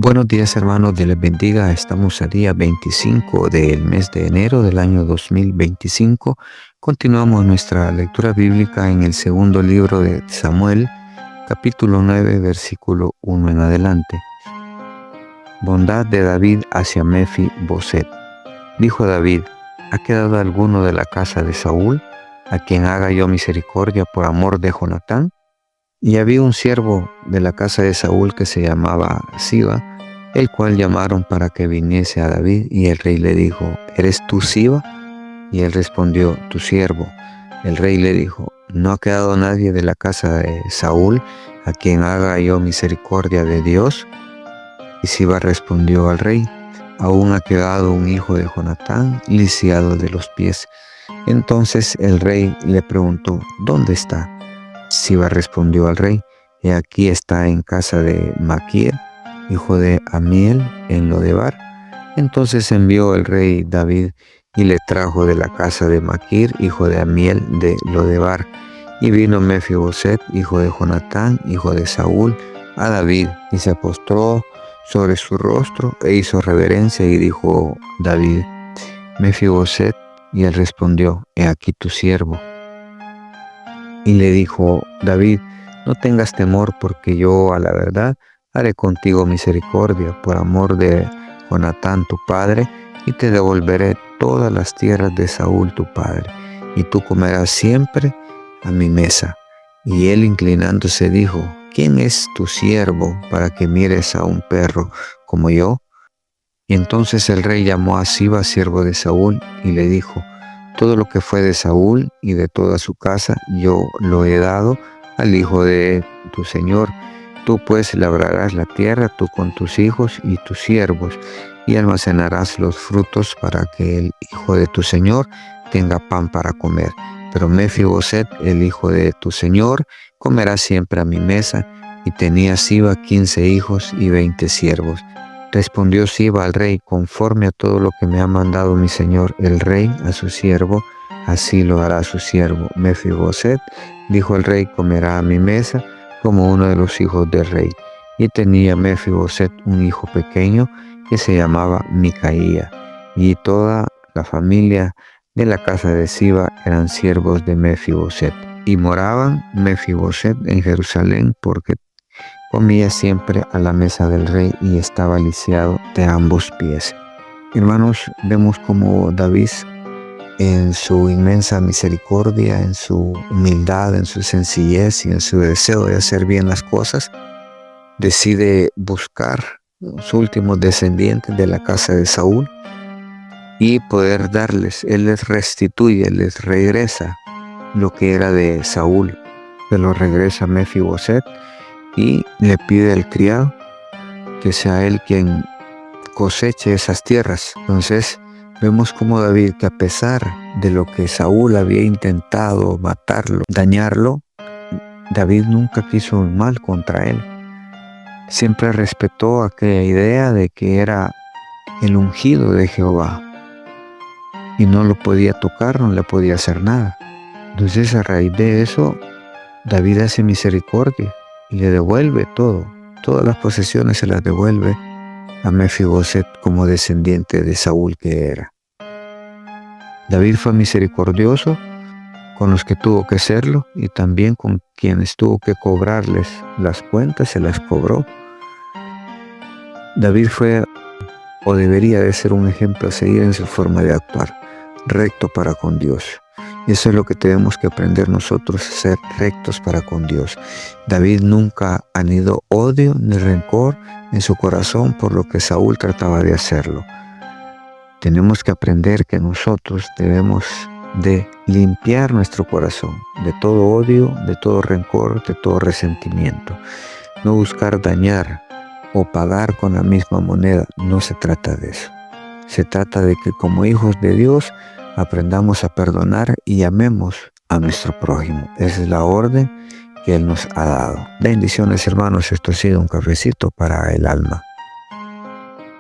Buenos días hermanos, Dios les bendiga. Estamos a día 25 del mes de enero del año 2025. Continuamos nuestra lectura bíblica en el segundo libro de Samuel, capítulo 9, versículo 1 en adelante. Bondad de David hacia Mefi-Boset. Dijo David: ¿ha quedado alguno de la casa de Saúl, a quien haga yo misericordia por amor de Jonatán? Y había un siervo de la casa de Saúl que se llamaba Siba, el cual llamaron para que viniese a David, y el rey le dijo: ¿eres tú Siba? Y él respondió: tu siervo. El rey le dijo: ¿no ha quedado nadie de la casa de Saúl, a quien haga yo misericordia de Dios? Y Siba respondió al rey: aún ha quedado un hijo de Jonatán, lisiado de los pies. Entonces el rey le preguntó: ¿dónde está? Siba respondió al rey: he aquí está en casa de Maquir, hijo de Amiel, en Lodebar. Entonces envió el rey David y le trajo de la casa de Maquir, hijo de Amiel, de Lodebar. Y vino Mefi-Boset, hijo de Jonatán, hijo de Saúl, a David, y se postró sobre su rostro e hizo reverencia, y dijo David: Mefi-Boset. Y él respondió: he aquí tu siervo. Y le dijo David: no tengas temor, porque yo a la verdad haré contigo misericordia por amor de Jonatán tu padre, y te devolveré todas las tierras de Saúl tu padre, y tú comerás siempre a mi mesa. Y él, inclinándose, dijo: ¿quién es tu siervo para que mires a un perro como yo? Y entonces el rey llamó a Siba, siervo de Saúl, y le dijo: todo lo que fue de Saúl y de toda su casa yo lo he dado al hijo de tu señor. Tú pues labrarás la tierra, tú con tus hijos y tus siervos, y almacenarás los frutos para que el hijo de tu señor tenga pan para comer. Pero Mefi-Boset, el hijo de tu señor, comerá siempre a mi mesa. Y tenía Siba 15 hijos y 20 siervos. Respondió Siba al rey: conforme a todo lo que me ha mandado mi señor el rey a su siervo, así lo hará su siervo Mefi-Boset. Dijo el rey: comerá a mi mesa como uno de los hijos del rey. Y tenía Mefi-Boset un hijo pequeño que se llamaba Micaía. Y toda la familia de la casa de Siba eran siervos de Mefi-Boset. Y moraban Mefi-Boset en Jerusalén, porque comía siempre a la mesa del rey y estaba lisiado de ambos pies. Hermanos, vemos como David, en su inmensa misericordia, en su humildad, en su sencillez y en su deseo de hacer bien las cosas, decide buscar los últimos descendientes de la casa de Saúl y poder darles. Él les restituye, les regresa lo que era de Saúl. Se lo regresa a Mefi-Boset y le pide al criado que sea él quien coseche esas tierras. Entonces vemos como David, que a pesar de lo que Saúl había intentado matarlo, dañarlo, David nunca quiso un mal contra él. Siempre respetó aquella idea de que era el ungido de Jehová y no lo podía tocar, no le podía hacer nada. Entonces, a raíz de eso, David hace misericordia y le devuelve todo. Todas las posesiones se las devuelve a Mefi-Boset como descendiente de Saúl que era. David fue misericordioso con los que tuvo que serlo, y también con quienes tuvo que cobrarles las cuentas, se las cobró. David fue, o debería de ser, un ejemplo a seguir en su forma de actuar, recto para con Dios. Y eso es lo que tenemos que aprender nosotros, ser rectos para con Dios. David nunca anidó odio ni rencor en su corazón por lo que Saúl trataba de hacerlo. Tenemos que aprender que nosotros debemos de limpiar nuestro corazón de todo odio, de todo rencor, de todo resentimiento. No buscar dañar o pagar con la misma moneda. No se trata de eso. Se trata de que como hijos de Dios aprendamos a perdonar y amemos a nuestro prójimo. Esa es la orden que Él nos ha dado. Bendiciones, hermanos. Esto ha sido un cafecito para el alma.